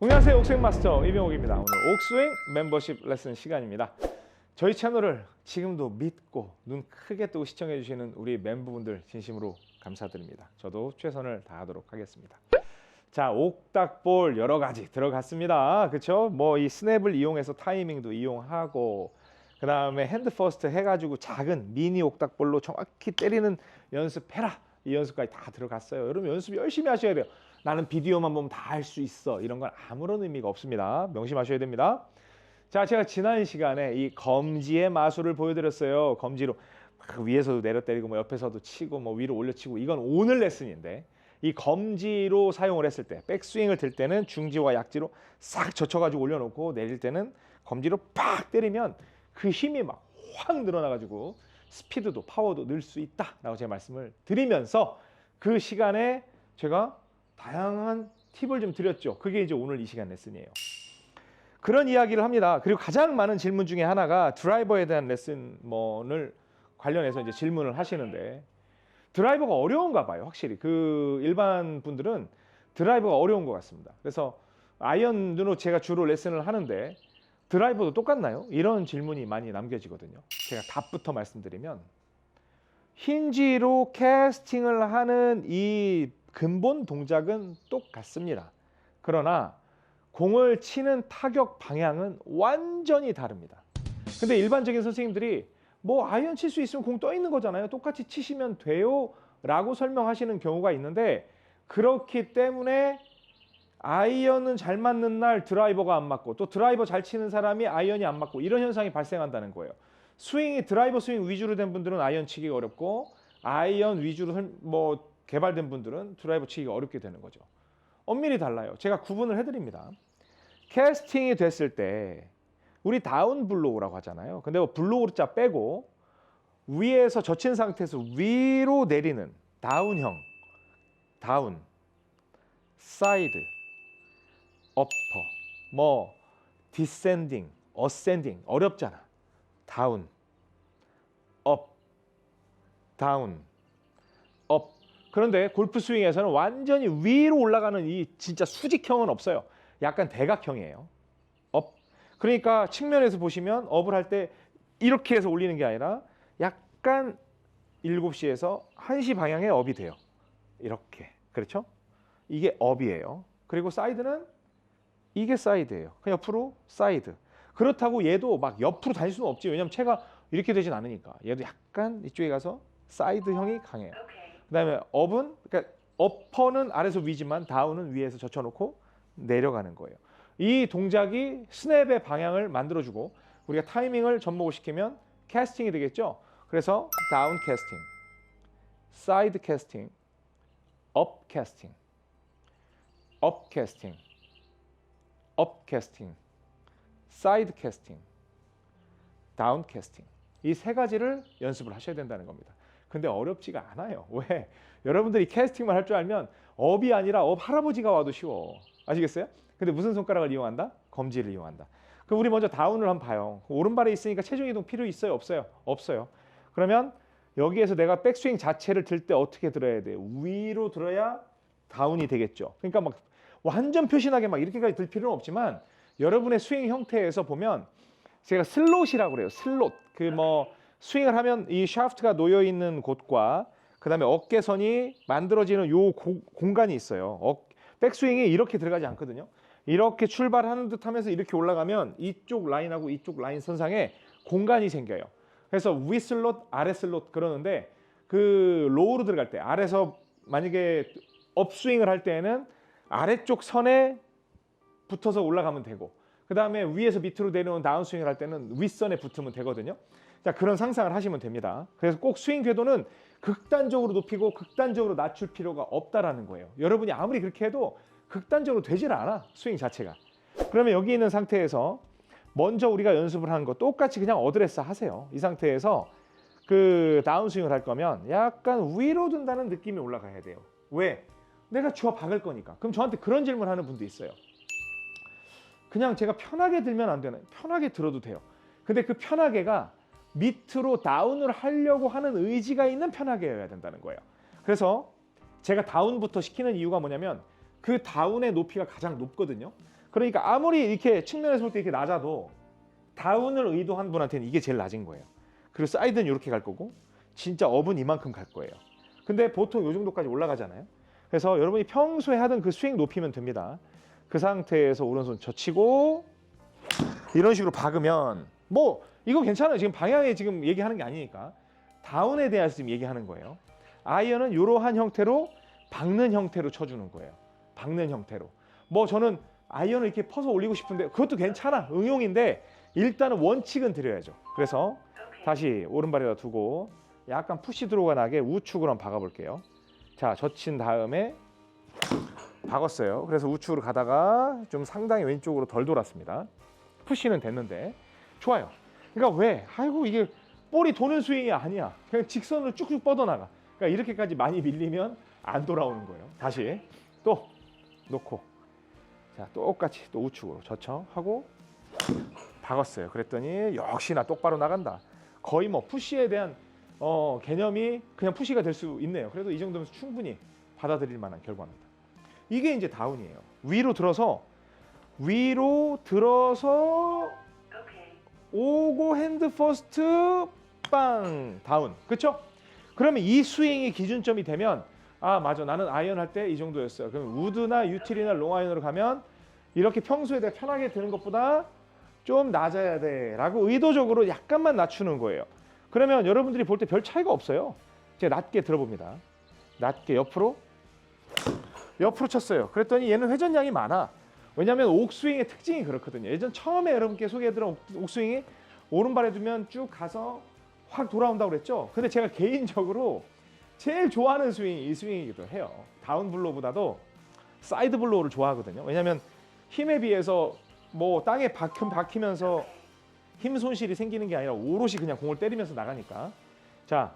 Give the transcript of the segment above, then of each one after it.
안녕하세요, 옥스윙 마스터 이병옥입니다. 오늘 옥스윙 멤버십 레슨 시간입니다. 저희 채널을 지금도 믿고 눈 크게 뜨고 시청해 주시는 우리 멤버분들 진심으로 감사드립니다. 저도 최선을 다하도록 하겠습니다. 자, 옥닥볼 여러 가지 들어갔습니다. 그렇죠? 뭐 이 스냅을 이용해서 타이밍도 이용하고, 그 다음에 핸드 퍼스트 해가지고 작은 미니 옥닥볼로 정확히 때리는 연습해라, 이 연습까지 다 들어갔어요. 여러분 연습 열심히 하셔야 돼요. 나는 비디오만 보면 다 할 수 있어, 이런 건 아무런 의미가 없습니다. 명심하셔야 됩니다. 자, 제가 지난 시간에 이 검지의 마술을 보여드렸어요. 검지로 막 위에서도 내려 때리고 뭐 옆에서도 치고 뭐 위로 올려치고, 이건 오늘 레슨인데, 이 검지로 사용을 했을 때, 백스윙을 들 때는 중지와 약지로 싹 젖혀가지고 올려놓고, 내릴 때는 검지로 팍 때리면 그 힘이 막 확 늘어나가지고 스피드도 파워도 늘 수 있다라고 제가 말씀을 드리면서, 그 시간에 제가 다양한 팁을 좀 드렸죠. 그게 이제 오늘 이 시간 레슨이에요. 그런 이야기를 합니다. 그리고 가장 많은 질문 중에 하나가 드라이버에 대한 레슨을 관련해서 이제 질문을 하시는데, 드라이버가 어려운가 봐요. 확실히 그 일반 분들은 드라이버가 어려운 것 같습니다. 그래서 아이언으로 제가 주로 레슨을 하는데 드라이버도 똑같나요? 이런 질문이 많이 남겨지거든요. 제가 답부터 말씀드리면, 힌지로 캐스팅을 하는 이 근본 동작은 똑같습니다. 그러나 공을 치는 타격 방향은 완전히 다릅니다. 근데 일반적인 선생님들이 뭐 아이언 칠 수 있으면 공 떠 있는 거잖아요, 똑같이 치시면 돼요 라고 설명하시는 경우가 있는데, 그렇기 때문에 아이언은 잘 맞는 날 드라이버가 안 맞고, 또 드라이버 잘 치는 사람이 아이언이 안 맞고, 이런 현상이 발생한다는 거예요. 스윙이 드라이버 스윙 위주로 된 분들은 아이언 치기가 어렵고, 아이언 위주로 개발된 분들은 드라이버 치기가 어렵게 되는 거죠. 엄밀히 달라요. 제가 구분을 해드립니다. 캐스팅이 됐을 때 우리 다운 블로우라고 하잖아요. 근데 뭐 블로우를 자 빼고 위에서 젖힌 상태에서 위로 내리는 다운형, 다운, 사이드, 어퍼, 뭐 디센딩, 어센딩, 어렵잖아. 다운, 업, 다운, 업. 그런데 골프 스윙에서는 완전히 위로 올라가는 이 진짜 수직형은 없어요. 약간 대각형이에요. 업. 그러니까 측면에서 보시면 업을 할 때 이렇게 해서 올리는 게 아니라 약간 7시에서 1시 방향의 업이 돼요. 이렇게. 그렇죠? 이게 업이에요. 그리고 사이드는 이게 사이드예요. 그냥 옆으로 사이드. 그렇다고 얘도 막 옆으로 다닐 수는 없지. 왜냐면 채가 이렇게 되진 않으니까. 얘도 약간 이쪽에 가서 사이드형이 강해요. 그 다음에 업은, 그러니까 어퍼는 아래에서 위지만 다운은 위에서 젖혀놓고 내려가는 거예요. 이 동작이 스냅의 방향을 만들어주고, 우리가 타이밍을 접목을 시키면 캐스팅이 되겠죠. 그래서 다운 캐스팅, 사이드 캐스팅, 업 캐스팅, 업 캐스팅, 업 캐스팅, 사이드 캐스팅, 다운 캐스팅, 이 세 가지를 연습을 하셔야 된다는 겁니다. 근데 어렵지가 않아요. 왜? 여러분들이 캐스팅만 할 줄 알면 업이 아니라 업 할아버지가 와도 쉬워. 아시겠어요? 근데 무슨 손가락을 이용한다? 검지를 이용한다. 그럼 우리 먼저 다운을 한번 봐요. 오른발에 있으니까 체중 이동 필요 있어요? 없어요? 없어요. 그러면 여기에서 내가 백스윙 자체를 들 때 어떻게 들어야 돼요? 위로 들어야 다운이 되겠죠. 그러니까 막 완전 표신하게 막 이렇게까지 들 필요는 없지만, 여러분의 스윙 형태에서 보면 제가 슬롯이라고 그래요. 슬롯. 스윙을 하면 이 샤프트가 놓여 있는 곳과 그 다음에 어깨선이 만들어지는 요 공간이 있어요. 백스윙이 이렇게 들어가지 않거든요. 이렇게 출발하는 듯 하면서 이렇게 올라가면 이쪽 라인하고 이쪽 라인 선상에 공간이 생겨요. 그래서 위 슬롯, 아래 슬롯 그러는데, 그 로우로 들어갈 때, 아래에서 만약에 업스윙을 할 때에는 아래쪽 선에 붙어서 올라가면 되고, 그 다음에 위에서 밑으로 내려오는 다운스윙을 할 때는 윗선에 붙으면 되거든요. 자, 그런 상상을 하시면 됩니다. 그래서 꼭 스윙 궤도는 극단적으로 높이고 극단적으로 낮출 필요가 없다라는 거예요. 여러분이 아무리 그렇게 해도 극단적으로 되질 않아, 스윙 자체가. 그러면 여기 있는 상태에서 먼저 우리가 연습을 하는 거 똑같이 그냥 어드레스 하세요. 이 상태에서 그 다운스윙을 할 거면 약간 위로 든다는 느낌이 올라가야 돼요. 왜? 내가 주워 박을 거니까. 그럼 저한테 그런 질문 하는 분도 있어요. 그냥 제가 편하게 들면 안 되나요? 편하게 들어도 돼요. 근데 그 편하게가 밑으로 다운을 하려고 하는 의지가 있는 편하게여야 된다는 거예요. 그래서 제가 다운부터 시키는 이유가 뭐냐면, 그 다운의 높이가 가장 높거든요. 그러니까 아무리 이렇게 측면에서 볼 때 이렇게 낮아도 다운을 의도한 분한테는 이게 제일 낮은 거예요. 그리고 사이드는 이렇게 갈 거고 진짜 업은 이만큼 갈 거예요. 근데 보통 이 정도까지 올라가잖아요. 그래서 여러분이 평소에 하던 그 스윙 높이면 됩니다. 그 상태에서 오른손 젖히고 이런 식으로 박으면 뭐 이거 괜찮아요. 지금 방향에 지금 얘기하는 게 아니니까 다운에 대해서 지금 얘기하는 거예요. 아이언은 이러한 형태로 박는 형태로 쳐주는 거예요. 박는 형태로. 뭐 저는 아이언을 이렇게 퍼서 올리고 싶은데 그것도 괜찮아. 응용인데 일단은 원칙은 드려야죠. 그래서 다시 오른발에다 두고 약간 푸시 드로우가 나게 우측으로 한번 박아볼게요. 자, 젖힌 다음에 박았어요. 그래서 우측으로 가다가 좀 상당히 왼쪽으로 덜 돌았습니다. 푸시는 됐는데 좋아요. 그러니까 왜? 아이고 이게 볼이 도는 스윙이 아니야. 그냥 직선으로 쭉쭉 뻗어나가. 그러니까 이렇게까지 많이 밀리면 안 돌아오는 거예요. 다시 또 놓고 자 똑같이 또 우측으로 젖혀하고 박았어요. 그랬더니 역시나 똑바로 나간다. 거의 뭐 푸시에 대한 개념이 그냥 푸시가 될 수 있네요. 그래도 이 정도면 충분히 받아들일 만한 결과입니다. 이게 이제 다운이에요. 위로 들어서 오고 핸드 퍼스트 빵 다운. 그렇죠? 그러면 이 스윙이 기준점이 되면 아 맞아 나는 아이언 할 때 이 정도였어요. 그럼 우드나 유틸이나 롱아이언으로 가면 이렇게 평소에 내가 편하게 드는 것보다 좀 낮아야 돼 라고 의도적으로 약간만 낮추는 거예요. 그러면 여러분들이 볼 때 별 차이가 없어요. 제가 낮게 들어봅니다. 낮게 옆으로 쳤어요. 그랬더니 얘는 회전량이 많아. 왜냐하면 옥스윙의 특징이 그렇거든요. 예전 처음에 여러분께 소개해드린 옥스윙이 오른발에 두면 쭉 가서 확 돌아온다고 그랬죠. 근데 제가 개인적으로 제일 좋아하는 스윙이 이 스윙이기도 해요. 다운 블로우보다도 사이드 블로우를 좋아하거든요. 왜냐하면 힘에 비해서 뭐 땅에 박히면서 힘 손실이 생기는 게 아니라 오롯이 그냥 공을 때리면서 나가니까. 자,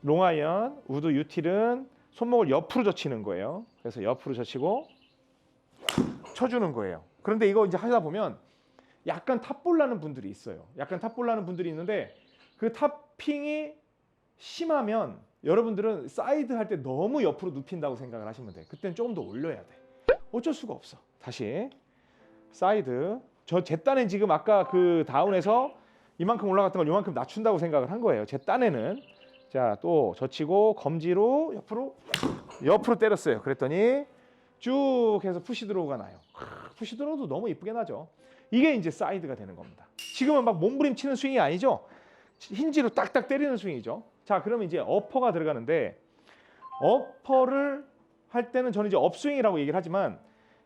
롱아이언, 우드 유틸은 손목을 옆으로 젖히는 거예요. 그래서 옆으로 젖히고 쳐주는 거예요. 그런데 이거 이제 하다 보면 약간 탑볼 나는 분들이 있어요. 약간 탑볼 나는 분들이 있는데 그 탑핑이 심하면 여러분들은 사이드 할 때 너무 옆으로 눕힌다고 생각을 하시면 돼요. 그때는 조금 더 올려야 돼. 어쩔 수가 없어. 다시 사이드. 제 딴엔 지금 아까 그 다운에서 이만큼 올라갔던 걸 이만큼 낮춘다고 생각을 한 거예요. 제 딴에는. 자, 또 젖히고 검지로 옆으로 때렸어요. 그랬더니 쭉 해서 푸시 드로우가 나요. 푸시 드로우도 너무 이쁘게 나죠. 이게 이제 사이드가 되는 겁니다. 지금은 막 몸부림치는 스윙이 아니죠. 힌지로 딱딱 때리는 스윙이죠. 자, 그러면 이제 어퍼가 들어가는데 어퍼를 할 때는 저는 이제 업스윙이라고 얘기를 하지만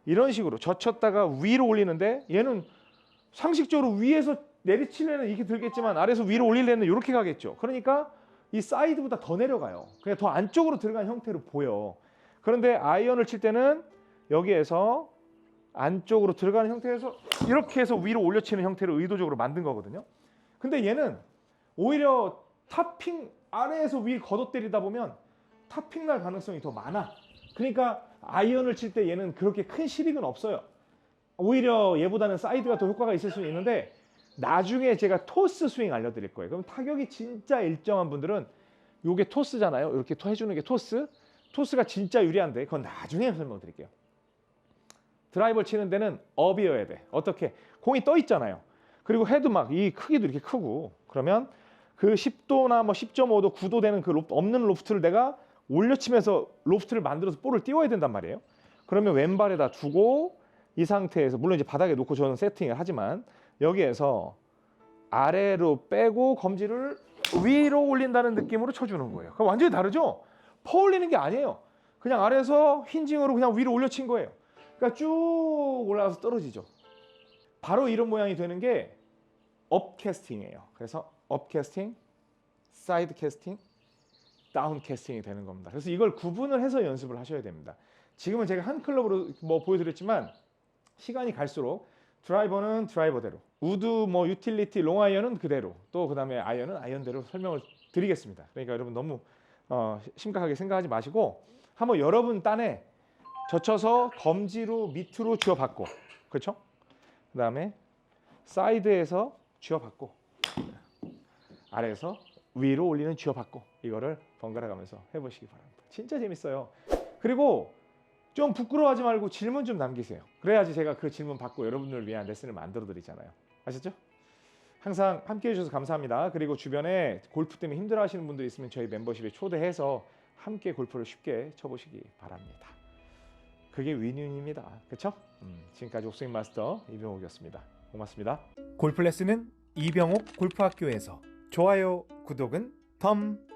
이런 식으로 젖혔다가 위로 올리는데 얘는 상식적으로 위에서 내리치려는 이렇게 들겠지만 아래에서 위로 올리려는 이렇게 가겠죠. 그러니까 이 사이드보다 더 내려가요. 그냥 더 안쪽으로 들어간 형태로 보여. 그런데 아이언을 칠 때는 여기에서 안쪽으로 들어가는 형태에서 이렇게 해서 위로 올려치는 형태로 의도적으로 만든 거거든요. 근데 얘는 오히려 탑핑 아래에서 위 걷어 때리다 보면 탑핑 날 가능성이 더 많아. 그러니까 아이언을 칠 때 얘는 그렇게 큰 실익은 없어요. 오히려 얘보다는 사이드가 더 효과가 있을 수 있는데 나중에 제가 토스 스윙 알려드릴 거예요. 그럼 타격이 진짜 일정한 분들은 요게 토스잖아요. 이렇게 해주는 게 토스. 토스가 진짜 유리한데 그건 나중에 설명드릴게요. 드라이버를 치는 데는 업이어야 돼. 어떻게? 공이 떠 있잖아요. 그리고 헤드 막 이 크기도 이렇게 크고 그러면 그 10도나 뭐 10.5도, 9도 되는 그 없는 로프트를 내가 올려치면서 로프트를 만들어서 볼을 띄워야 된단 말이에요. 그러면 왼발에다 두고 이 상태에서 물론 이제 바닥에 놓고 저는 세팅을 하지만 여기에서 아래로 빼고 검지를 위로 올린다는 느낌으로 쳐주는 거예요. 그럼 완전히 다르죠? 퍼 올리는 게 아니에요. 그냥 아래에서 힌징으로 그냥 위로 올려친 거예요. 그러니까 쭉 올라가서 떨어지죠. 바로 이런 모양이 되는 게 업캐스팅이에요. 그래서 업캐스팅, 사이드 캐스팅, 다운 캐스팅이 되는 겁니다. 그래서 이걸 구분을 해서 연습을 하셔야 됩니다. 지금은 제가 한 클럽으로 뭐 보여드렸지만 시간이 갈수록 드라이버는 드라이버대로, 우드 뭐 유틸리티 롱아이언은 그대로, 또 그다음에 아이언은 아이언대로 설명을 드리겠습니다. 그러니까 여러분 너무 심각하게 생각하지 마시고 한번 여러분 딴에 젖혀서 검지로 밑으로 쥐어받고, 그렇죠? 그다음에 사이드에서 쥐어받고 아래에서 위로 올리는 쥐어받고 이거를 번갈아 가면서 해보시기 바랍니다. 진짜 재밌어요. 그리고 좀 부끄러워하지 말고 질문 좀 남기세요. 그래야지 제가 그 질문 받고 여러분들을 위한 레슨을 만들어 드리잖아요. 아셨죠? 항상 함께 해주셔서 감사합니다. 그리고 주변에 골프 때문에 힘들어 하시는 분들 있으면 저희 멤버십에 초대해서 함께 골프를 쉽게 쳐보시기 바랍니다. 그게 윈윈입니다. 그쵸? 지금까지 옥스윙 마스터 이병옥이었습니다. 고맙습니다. 골프 레슨은 이병옥 골프학교에서. 좋아요, 구독은 덤.